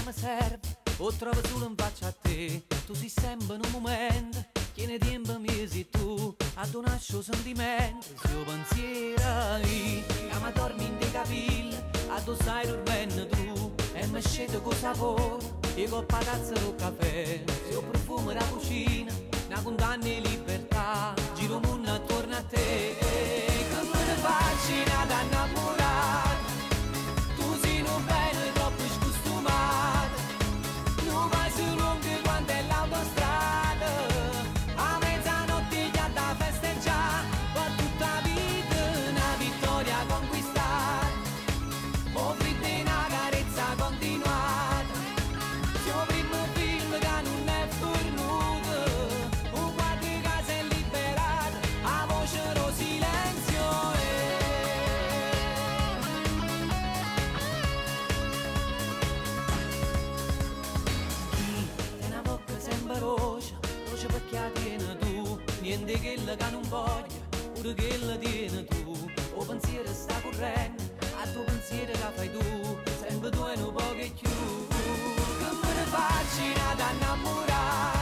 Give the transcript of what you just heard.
mi serve, o trovo solo in faccia a te. Tu sei sempre in un momento, che ne tempo mi sei tu, a donarci un sentimento. Se io pensiero, che mi dormi in dei capelli, addossai dormendo tu, e mi scende con sapore, e con patazza del caffè. Se io profumo la cucina, una condanna e libertà, giro il mondo attorno a te, che me ne faccio da innamorare. Tu sei un bene troppo scostumato, non vai su lunghe quando è l'autostrada, a mezzanotte già da festeggiare, per tutta la vita una vittoria conquistata, offrite una carezza continuata, siamo primo film che non è fornuto, un guardo di casa è liberato, a voce lo silenzio voce perché la tieni tu, niente che non voglia, pure che la tieni tu. O pensiero sta correndo, a tuo pensiero che fai tu, sempre tu e non pochi più. Che me ne faccio da innamorare.